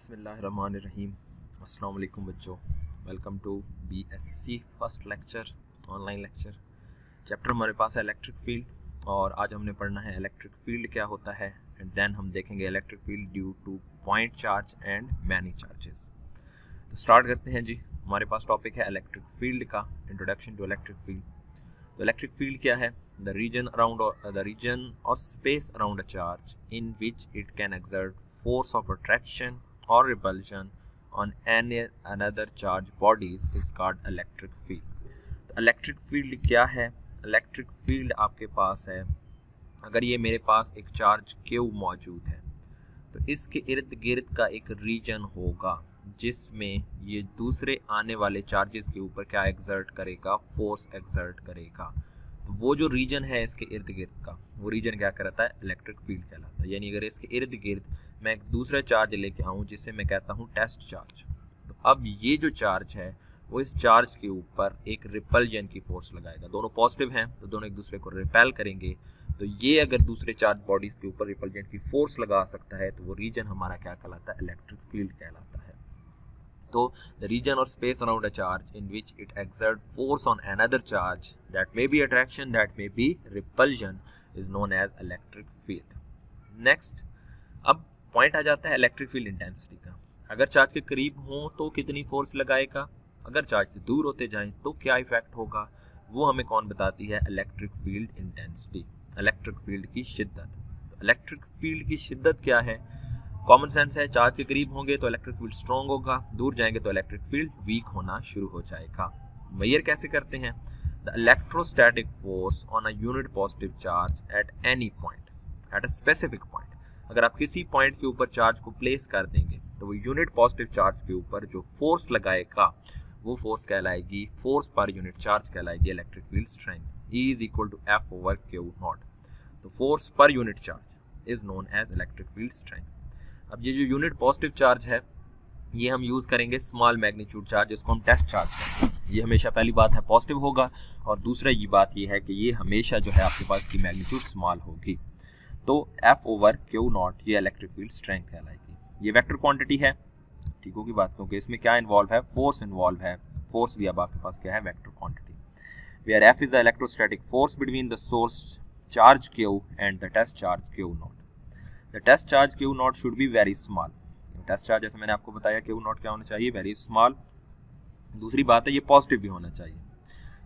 बिस्मिल्लाहिर्रहमानिर्रहीम। अस्सलाम वालेकुम बच्चों, welcome to BSc first lecture, online lecture. Chapter हमारे पास है इलेक्ट्रिक फील्ड और आज हमने पढ़ना है इलेक्ट्रिक फील्ड क्या होता है एंड देन हम देखेंगे electric field due to point charge and many charges. तो स्टार्ट करते हैं जी। हमारे पास टॉपिक है इलेक्ट्रिक फील्ड का, इंट्रोडक्शन टू इलेक्ट्रिक फील्ड। तो इलेक्ट्रिक फील्ड क्या है? द रीजन और space around a charge in which it can exert force of attraction or repulsion on any another charged bodies is called electric field। तो electric field क्या है? Electric field आपके पास है, अगर ये मेरे पास एक चार्ज Q मौजूद है तो इसके इर्द गिर्द का एक रीजन होगा जिसमें ये दूसरे आने वाले चार्जेस के ऊपर क्या एक्सर्ट करेगा? फोर्स एक्सर्ट करेगा। तो वो जो रीजन है इसके इर्द गिर्द का, वो रीजन क्या कहलाता है? इलेक्ट्रिक फील्ड कहलाता है। यानी अगर इसके इर्द गिर्द मैं एक दूसरा चार्ज लेके आऊँ जिसे मैं कहता हूँ टेस्ट चार्ज, तो अब ये जो चार्ज है वो इस चार्ज के ऊपर एक रिपल्जन की फोर्स लगाएगा। दोनों पॉजिटिव हैं तो दोनों एक दूसरे को रिपेल करेंगे। तो ये अगर दूसरे चार्ज बॉडीज के ऊपर रिपल्जन की फोर्स लगा सकता है तो वो रीजन हमारा क्या कहलाता है? इलेक्ट्रिक फील्ड कहलाता है। तो द रीजन और space around a charge in which it exert force on another charge that may be attraction that may be repulsion is known as electric field. Next, अब point आ जाता है electric field intensity का। अगर charge के करीब हो तो कितनी फोर्स लगाएगा, अगर चार्ज से दूर होते जाएं तो क्या इफेक्ट होगा, वो हमें कौन बताती है? Electric field intensity, electric field की शिद्दत। तो इलेक्ट्रिक फील्ड की शिद्दत क्या है? कॉमन सेंस है, चार्ज के करीब होंगे तो इलेक्ट्रिक फील्ड स्ट्रॉन्ग होगा, दूर जाएंगे तो इलेक्ट्रिक फील्ड वीक होना शुरू हो जाएगा। मेजर कैसे करते हैं? The electrostatic force on a unit positive charge at any point at a specific point. अगर आप किसी पॉइंट के ऊपर चार्ज को प्लेस कर देंगे तो वो यूनिट पॉजिटिव चार्ज के ऊपर जो फोर्स लगाएगा वो फोर्स कहलाएगी, फोर्स पर यूनिट चार्ज कहलाएगी electric field strength. E is equal to F over Q not. तो force per unit charge is known as electric field strength. अब ये जो यूनिट पॉजिटिव चार्ज है ये हम यूज करेंगे स्मॉल मैग्नीट्यूड चार्ज, जिसको हम टेस्ट चार्ज कहते हैं। ये हमेशा पहली बात है पॉजिटिव होगा और दूसरा ये बात ये है कि ये हमेशा जो है आपके पास की मैग्नीट्यूड स्मॉल होगी। तो F ओवर Q नॉट ये इलेक्ट्रिक फील्ड स्ट्रेंथ कहलाएगी। ये वेक्टर क्वांटिटी है, ठीक होगी बात, क्योंकि इसमें क्या इन्वॉल्व है? फोर्स इन्वॉल्व है। फोर्स भी अब आपके पास क्या है? Vector quantity. Where F is the electrostatic force between the source charge Q and the test charge Q not. The test charge Q not should be very small. Test charge जैसे मैंने आपको बताया Q नॉट क्या होना चाहिए? Very small. दूसरी बात है ये पॉजिटिव भी होना चाहिए,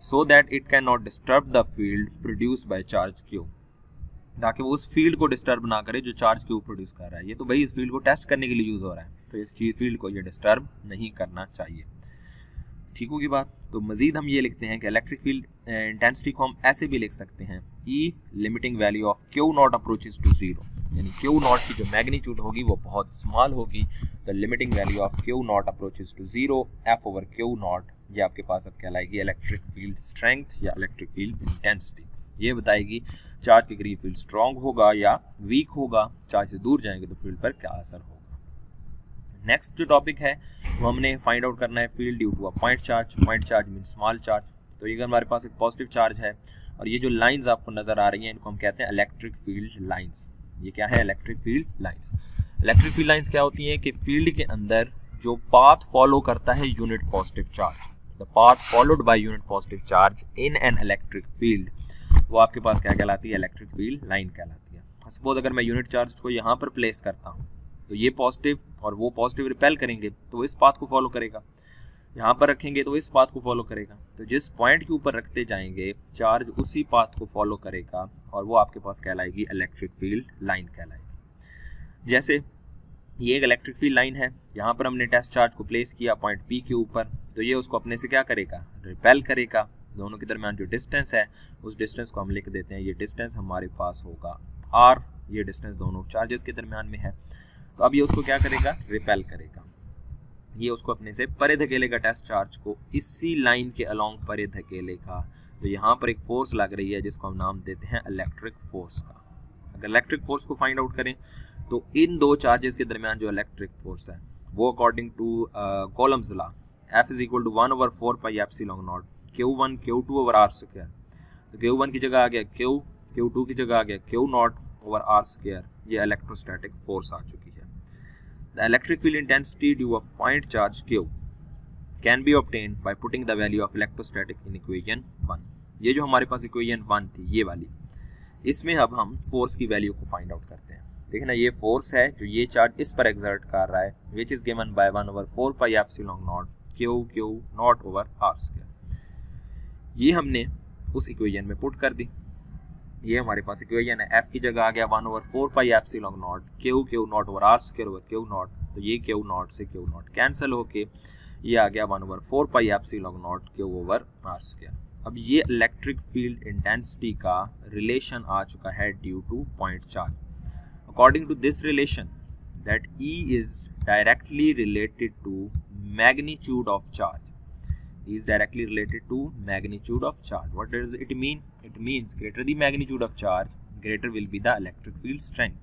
so that it can not disturb the field produced by charge Q, ताकि वो उस फील्ड को डिस्टर्ब ना करे जो चार्ज Q प्रोड्यूस कर रहा है। ये तो भाई इस फील्ड को टेस्ट करने के लिए यूज हो रहा है, तो इस फील्ड को ये डिस्टर्ब नहीं करना चाहिए, ठीक होगी बात। तो मजीद हम ये लिखते हैं कि इलेक्ट्रिक फील्ड इंटेंसिटी को हम ऐसे भी लिख सकते हैं, E limiting value of Q not approaches to zero. यानी Q नॉट की जो मैग्नीट्यूड होगी वो बहुत स्मॉल होगी, तो limiting value of Q not approaches to zero F over Q not ये आपके पास अब कहलाएगी इलेक्ट्रिक फील्ड स्ट्रेंथ या इलेक्ट्रिक फील्ड इंटेंसिटी। ये बताएगी चार्ज के करीब फील्ड स्ट्रॉन्ग होगा या वीक होगा, चार्ज से दूर जाएंगे तो फील्ड पर क्या असर होगा। नेक्स्ट जो टॉपिक है वो हमने फाइंड आउट करना है field due to a point charge. Point charge mean small charge. तो ये अगर हमारे पास एक पॉजिटिव चार्ज है और ये जो लाइंस आपको नजर आ रही हैं इनको हम कहते हैं इलेक्ट्रिक फील्ड लाइंस। ये क्या है? Electric field lines. Electric field lines क्या होती हैं कि फील्ड के अंदर जो पाथ फॉलो करता है unit positive charge, the path followed by unit positive charge in an electric field, वो आपके पास क्या कहलाती है? इलेक्ट्रिक फील्ड लाइन कहलाती है। सपोज अगर मैं यूनिट चार्ज को यहाँ पर प्लेस करता हूँ तो ये पॉजिटिव और वो पॉजिटिव रिपेल करेंगे तो इस पाथ को फॉलो करेगा, यहाँ पर रखेंगे तो इस पाथ को फॉलो करेगा। तो जिस पॉइंट के ऊपर रखते जाएंगे चार्ज उसी पाथ को फॉलो करेगा और वो आपके पास कहलाएगी इलेक्ट्रिक फील्ड लाइन कहलाएगी। जैसे ये एक इलेक्ट्रिक फील्ड लाइन है, यहाँ पर हमने टेस्ट चार्ज को प्लेस किया पॉइंट P के ऊपर, तो ये उसको अपने से क्या करेगा? रिपेल करेगा। दोनों के दरमियान जो डिस्टेंस है उस डिस्टेंस को हम लिख देते हैं, ये डिस्टेंस हमारे पास होगा R। ये डिस्टेंस दोनों चार्जेस के दरमियान में है। तो अब ये उसको क्या करेगा? रिपेल करेगा। ये उसको अपने से परे धकेलेगा टेस्ट चार्ज को, इसी लाइन के अलोंग परे धकेलेगा। तो यहाँ पर एक फोर्स लग रही है जिसको हम नाम देते हैं इलेक्ट्रिक फोर्स का। अगर इलेक्ट्रिक फोर्स को फाइंड आउट करें तो इन दो चार्जेस के दरमियान जो इलेक्ट्रिक फोर्स है वो according to Coulomb's law F is equal to 1 over 4 pi epsilon not Q1 Q2 over R square. तो Q1 की जगह आ गया Q, Q2 की जगह आ गया Q not over R square. ये इलेक्ट्रोस्टैटिक फोर्स आ चुकी है। The electric field intensity due a point charge Q can be obtained by putting the value of electrostatic in equation 1। ये जो हमारे पास इक्वेशन 1 थी ये वाली, इसमें अब हम फोर्स की वैल्यू को फाइंड आउट करते हैं। देखिए ना, ये फोर्स है जो ये चार्ज इस पर एक्सर्ट कर रहा है, which is given by 1/4 pi epsilon not Q not over r square. ये हमने उस इक्वेशन में पुट कर दी। ये हमारे पास इक्वेशन है, f की जगह आ गया 1/4 pi epsilon not Q not over r square over Q not. तो ये Q नॉट से Q नॉट कैंसिल होके ये आ गया 1/4 pi epsilon not Q over r square. अब ये इलेक्ट्रिक फील्ड इंटेंसिटी का रिलेशन आ चुका है due to point charge. According to this relation that E is directly related to magnitude of charge. E is directly related to magnitude of charge. What does it mean? It means greater the magnitude of charge, greater will be the electric field strength.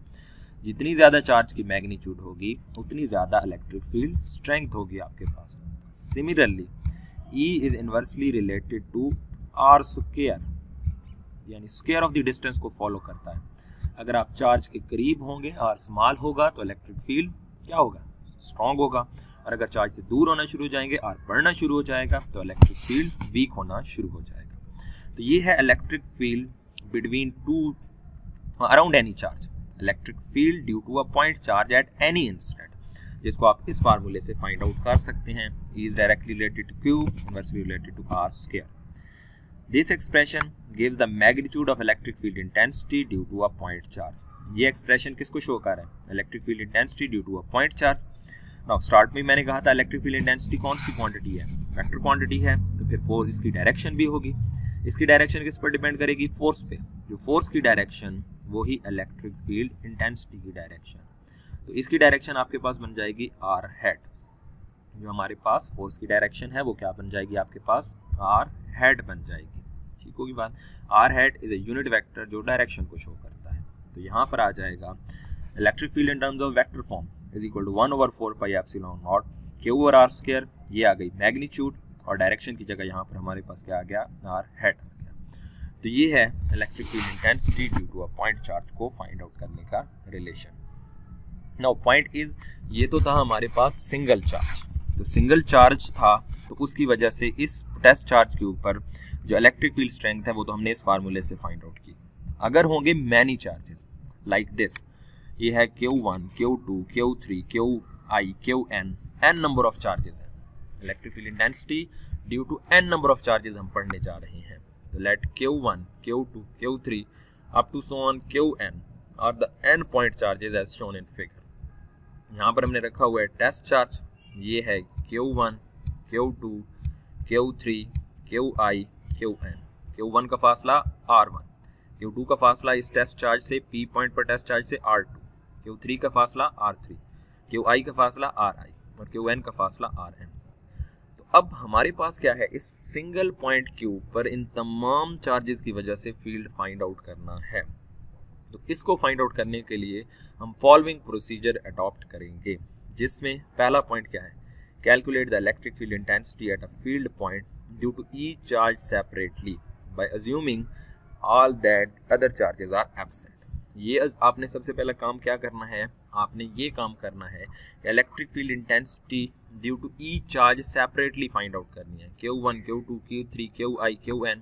जितनी ज्यादा charge की magnitude होगी उतनी ज्यादा electric field strength होगी आपके पास। Similarly, E is inversely related to R square, यानी square of the distance को फॉलो करता है। अगर आप चार्ज के करीब होंगे, R स्मॉल होगा, तो इलेक्ट्रिक फील्ड क्या होगा? स्ट्रॉन्ग होगा। और अगर चार्ज से दूर होना शुरू हो जाएंगे, R बढ़ना शुरू हो जाएगा, तो इलेक्ट्रिक फील्ड वीक होना शुरू हो जाएगा। तो ये है electric field between two around any charge, electric field due to a point charge at any instant, जिसको आप इस फार्मूले से फाइंड आउट कर सकते हैं। E is directly related to Q, inversely related to R square. This expression gives the magnitude of electric field intensity due to a point charge. ये expression किसको शो कर रहा है? Electric field intensity due to a point charge. Now start में मैंने कहा था electric field intensity कौन सी क्वांटिटी है? वेक्टर क्वांटिटी है, तो फिर फोर्स इसकी डायरेक्शन भी होगी। इसकी डायरेक्शन किस पर डिपेंड करेगी? फोर्स पे। जो फोर्स की डायरेक्शन वो ही इलेक्ट्रिक फील्ड इंटेंसिटी की डायरेक्शन। तो इसकी डायरेक्शन आपके पास बन जाएगी r हेड। जो हमारे पास फोर्स की डायरेक्शन है वो क्या बन जाएगी? आपके पास r हेड बन जाएगी। ठीक होगी बात। r head is a unit vector जो डायरेक्शन को शो करता है। तो यहाँ पर आ जाएगा electric field in terms of vector form is equal to 1/4 pi epsilon not Q over r square. ये आ गई मैग्नीट्यूड, और डायरेक्शन की जगह यहाँ पर हमारे पास क्या आ गया? r हेड आ गया। तो ये है electric field intensity due to a point charge को फाइंड आउट करने का रिलेशन। नाउ पॉइंट इज, ये तो था हमारे पास सिंगल चार्ज। तो सिंगल चार्ज था तो उसकी वजह से इस टेस्ट चार्ज के ऊपर जो इलेक्ट्रिक फील्ड स्ट्रेंथ है वो तो हमने इस फार्मूले से फाइंड आउट की। अगर होंगे मैनी चार्जेस लाइक दिस, ये है Q1, Q2, Q3, Qi, Qn, n number of charges है। Electric field intensity due to n number of charges हम पढ़ने जा रहे हैं। तो let Q1, Q2, Q3 up to so on Qn are the n point charges as shown in figure. यहाँ पर हमने रखा हुआ है टेस्ट चार्ज, ये है Q1, Q2, Q3, Qi, Qn। Q1 का फासला R1, Q2 का फासला इस टेस्ट चार्ज से P पॉइंट पर टेस्ट चार्ज से R2, Q3 का फासला R3, Qi का फासला Ri और Qn का फासला Rn। तो अब हमारे पास क्या है? इस सिंगल पॉइंट Q पर इन तमाम चार्जेस की वजह से फील्ड फाइंड आउट करना है। तो इसको फाइंड आउट करने के लिए हम फॉलोइंग प्रोसीजर अडॉप्ट करेंगे, जिसमें पहला पॉइंट क्या है? Calculate the electric field intensity at a field point due to each charge separately by assuming all that other charges are absent. ये आपने सबसे पहला काम क्या करना है? आपने ये काम करना है electric field intensity due to each charge separately find out करनी है। Q1, Q2, Q3, Qi, Qn,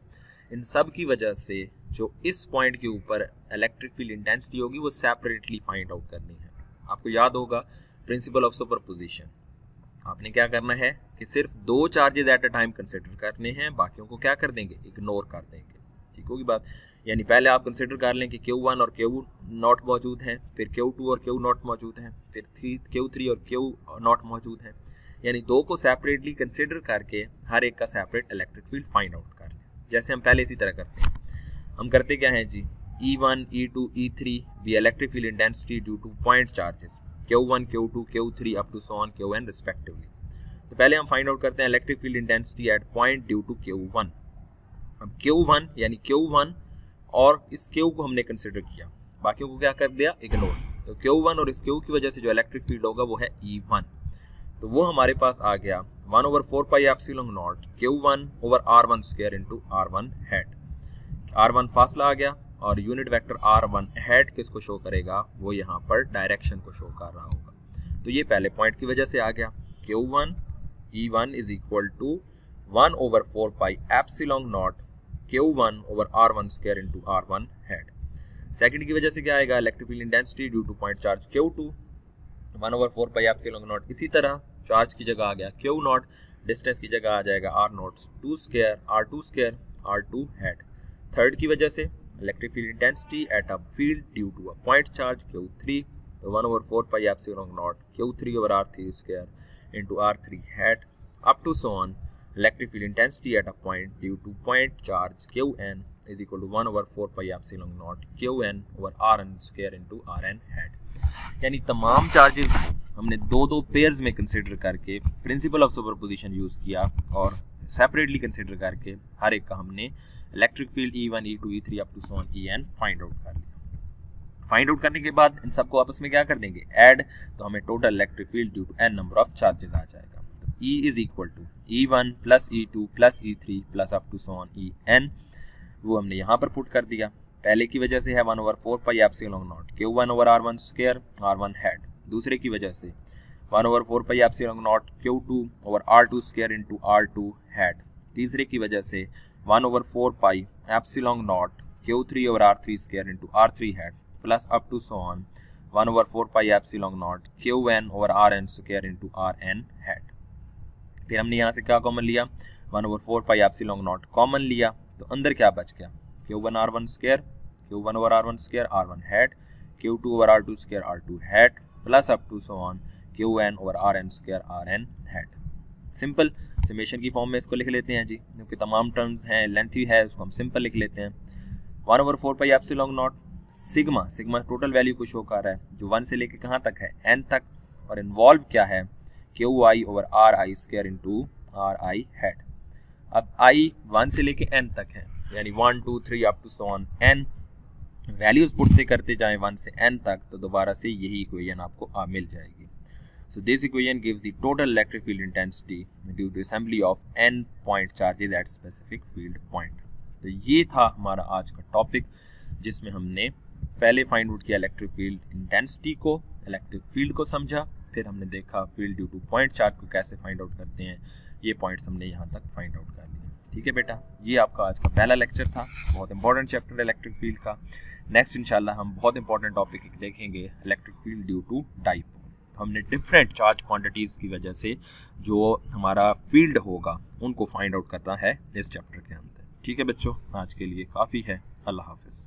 इन सब की वजह से जो इस पॉइंट के ऊपर इलेक्ट्रिक फील्ड इंटेंसिटी होगी वो सेपरेटली फाइंड आउट करनी है। आपको याद होगा प्रिंसिपल ऑफ सुपरपोजिशन। आपने क्या करना है कि सिर्फ दो charges at a time consider करने हैं, बाकियों को क्या कर देंगे? इग्नोर कर देंगे। ठीक होगी बात। यानी पहले आप कंसिडर कर लें कि Q1 और Q नॉट मौजूद हैं, फिर Q2 और Q नॉट मौजूद हैं, फिर Q3 और Q नॉट मौजूद हैं। यानी दो को सेपरेटली कंसिडर करके हर एक का separate electric field find out कर लें, जैसे हम पहले इसी तरह करते हैं। हम करते क्या हैं जी? E1, E2, E3 भी electric field intensity due to point charges Q1, Q2, Q3 up to so on Qn respectively. तो पहले हम फाइंड आउट करते हैं electric field intensity at point due to Q1। अब Q1 यानी Q1 और इस Q को हमने कंसिडर किया, बाकियों को क्या कर दिया? इग्नोर। तो Q1 और इस Q की वजह से जो इलेक्ट्रिक फील्ड होगा वो है E1। तो वो हमारे पास आ गया 1/4 pi epsilon not Q1 over R1 square into R1 head. R1 फासला आ गया और यूनिट वेक्टर R1 हेड किसको शो करेगा? वो यहाँ पर डायरेक्शन को शो कर रहा होगा। तो ये पहले पॉइंट की वजह से आ गया, Q1 E1 is equal to 1/4 pi epsilon not Q1 over R1 square into R1 head. Second की वजह से क्या आएगा, electric field intensity due to point charge Q2 1/4 pi epsilon not. इसी तरह चार्ज की जगह आ गया Q नॉट, डिस्टेंस की जगह आ जाएगा R not 2 square R2 head. Third की वजह से electric field intensity at a field due to a point charge Q3 तो 1/4 pi epsilon not Q3 over R3 square into R3 head up to so on electric field intensity at a point due to point charge Qn is equal to 1/4 pi epsilon not Qn over Rn square into Rn head. यानी तमाम charges हमने दो pairs में consider करके principle of superposition use किया और separately consider करके हर एक का हमने electric field E1 E2 E3 up to so on En find out कर लिया। फाइंड आउट करने के बाद इन सबको आपस में क्या कर देंगे, ऐड, तो हमें total electric field due to n number of charges आ जाएगा। तो E is equal to E1 plus E2 plus E3 plus up to so on En, वो हमने यहाँ पर पुट कर दिया। पहले की वजह से है 1/4 pi epsilon not Q1 over R1 square R1 head. दूसरे की वजह से 1/4 pi epsilon not Q2 over R2 square into R2 head. तीसरे की वजह से 1/4 pi epsilon not Q3 over R3 square into R3 head plus up to so on 1/4 pi epsilon not Qn over Rn square into Rn head. फिर हमने यहाँ से क्या common लिया, 1/4 पाई एप्सिलॉन नॉट कॉमन लिया, तो अंदर क्या बच गया, Q1 R1 square Q1 over R1 square R1 head Q2 over R2 square R2 head plus up to so on Qn over Rn square Rn head. Simple summation की form में इसको लिख लेते हैं जी, क्योंकि तमाम टर्म्स हैं, लेंथी है, उसको हम सिंपल लिख लेते हैं। 1/4 pi epsilon not sigma total value को शो कर रहा है जो 1 से लेके कहाँ तक है, n तक, और इन्वॉल्व क्या है, Qi over Ri square into Ri head. अब i 1 से लेके n तक है, यानी 1 2 3 up to so on n, values पुटते करते जाएं 1 से n तक, तो दोबारा से यही इक्वेशन आपको मिल जाएगी। So this equation gives the total electric field intensity due to assembly of n point charges at specific field point। तो ये था हमारा आज का टॉपिक, जिसमें हमने पहले फाइंड आउट किया इलेक्ट्रिक फील्ड इंटेंसिटी को, इलेक्ट्रिक फील्ड को समझा, फिर हमने देखा field due to point charge को कैसे फाइंड आउट करते हैं। ये पॉइंट्स हमने यहाँ तक फाइंड आउट कर लिए। ठीक है बेटा, ये आपका आज का पहला लेक्चर था, बहुत इंपॉर्टेंट चैप्टर इलेक्ट्रिक फील्ड का। नेक्स्ट इंशाल्लाह हम बहुत इंपॉर्टेंट टॉपिक देखेंगे, electric field due to dipole. हमने डिफरेंट चार्ज क्वांटिटीज़ की वजह से जो हमारा फील्ड होगा उनको फाइंड आउट करना है इस चैप्टर के अंदर। ठीक है बच्चों, आज के लिए काफ़ी है। अल्लाह हाफिज़।